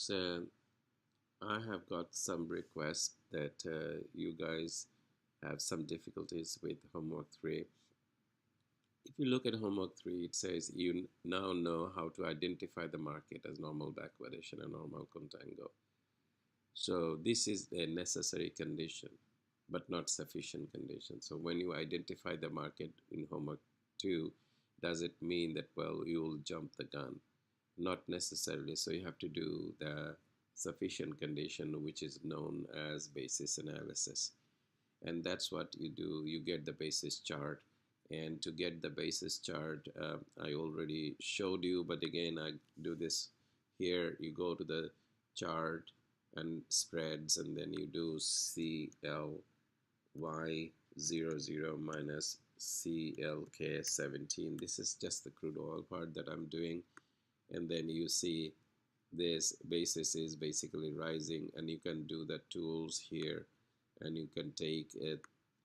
folks, I have got some requests that you guys have some difficulties with homework 3. If you look at homework 3, it says you now know how to identify the market as normal backwardation and normal contango. So this is a necessary condition, but not sufficient condition. So when you identify the market in homework 2, does it mean that, well, you will jump the gun? Not necessarily. So you have to do the sufficient condition, which is known as basis analysis. And that's what you do. You get the basis chart. And to get the basis chart, I already showed you, but again, I do this here. You go to the chart and spreads, and then you do CLY00 minus CLK17. This is just the crude oil part that I'm doing. And then you see this basis is basically rising, and you can do the tools here, and you can take a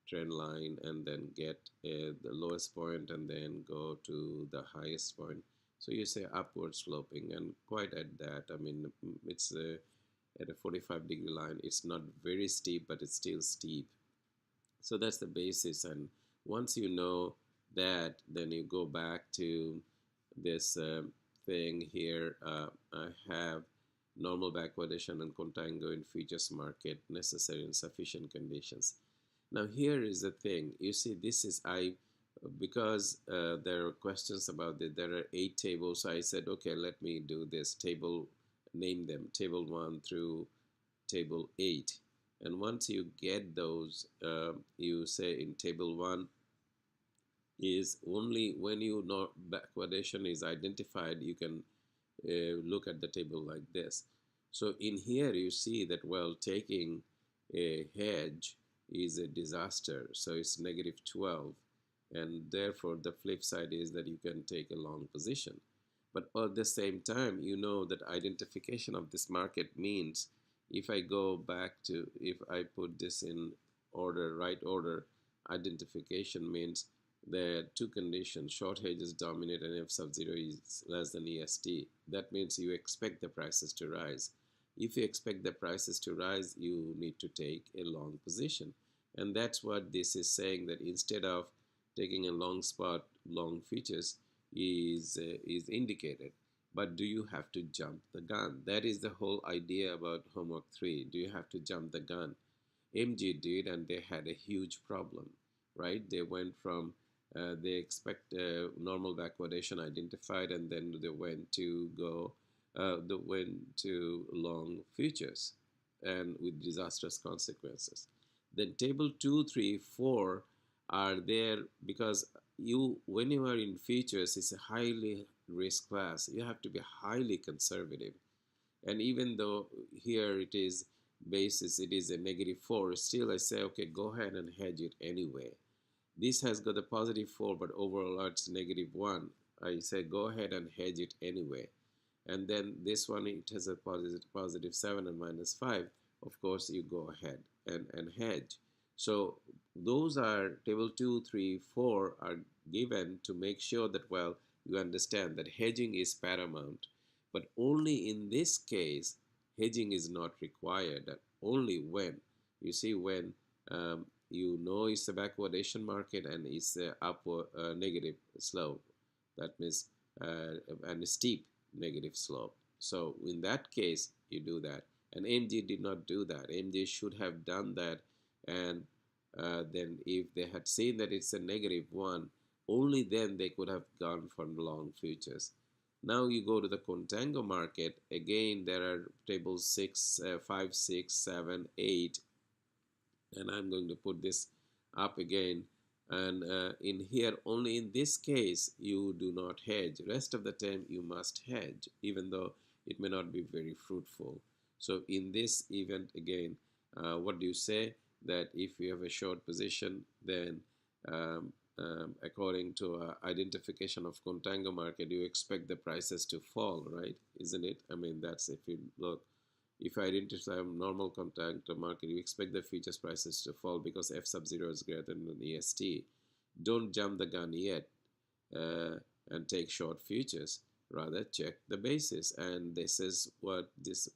trend line and then get the lowest point and then go to the highest point. So you say upward sloping, and quite at that, I mean, it's at a 45-degree line. It's not very steep, but it's still steep. So that's the basis. And once you know that, then you go back to this thing here. I have normal backwardation and contango in futures market, necessary and sufficient conditions. Now here is the thing. You see, this is because there are questions about it. There are 8 tables. So I said, okay, let me do this table, name them table 1 through table 8. And once you get those, you say in table 1 is only when you know backwardation is identified, you can look at the table like this. So in here you see that, well, taking a hedge is a disaster. So it's -12, and therefore the flip side is that you can take a long position. But at the same time, you know that identification of this market means if I go back to, if I put this in order, right order, identification means there are 2 conditions: short hedges dominate and F sub 0 is less than EST. That means you expect the prices to rise. If you expect the prices to rise, you need to take a long position. And that's what this is saying, that instead of taking a long spot, long futures is indicated. But do you have to jump the gun? That is the whole idea about homework 3. Do you have to jump the gun? MG did, and they had a huge problem, right? They went from, they expect normal backwardation identified, and then they went to go, they went to long futures, and with disastrous consequences. Then table 2, 3, 4 are there because when you are in futures, it's a highly risk class. You have to be highly conservative. And even though here it is basis, it is a -4, still I say, okay, go ahead and hedge it anyway. This has got a +4, but overall it's -1. I say go ahead and hedge it anyway. And then this one, it has a +7 and -5. Of course, you go ahead and hedge. So those are table 2, 3, 4 are given to make sure that, well, you understand that hedging is paramount. But only in this case, hedging is not required. Only when, you see, when you know it's a backwardation market and it's a upward negative slope. That means and a steep negative slope. So in that case, you do that. And MG did not do that. MG should have done that, and then if they had seen that it's a -1, only then they could have gone for long futures. Now you go to the contango market. Again, there are tables 6, 5, 6, 7, 8, and I'm going to put this up again. And in here, only in this case, you do not hedge. Rest of the time, you must hedge, even though it may not be very fruitful. So in this event, again, what do you say? That if you have a short position, then according to identification of contango market, you expect the prices to fall, right? Isn't it? I mean, that's if you look. If I identify normal contango market, you expect the futures prices to fall because F sub 0 is greater than EST. Don't jump the gun yet and take short futures. rather check the basis. And this is what this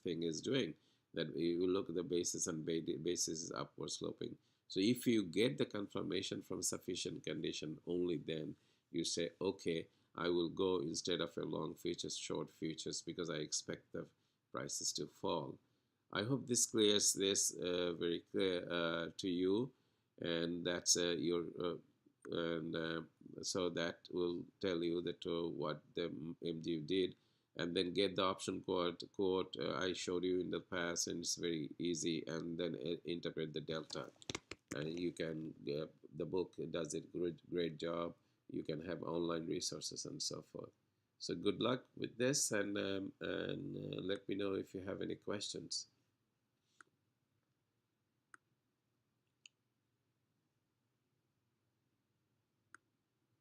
thing is doing, that you look at the basis and basis is upward sloping. So if you get the confirmation from sufficient condition, only then you say, okay, I will go, instead of a long futures, short futures, because I expect the prices to fall. I hope this clears this very clear to you, and that's your and so that will tell you that what the MD did, and then get the option quote I showed you in the past, and it's very easy, and then interpret the delta. And you can the book does it great job. You can have online resources and so forth. So good luck with this, and let me know if you have any questions.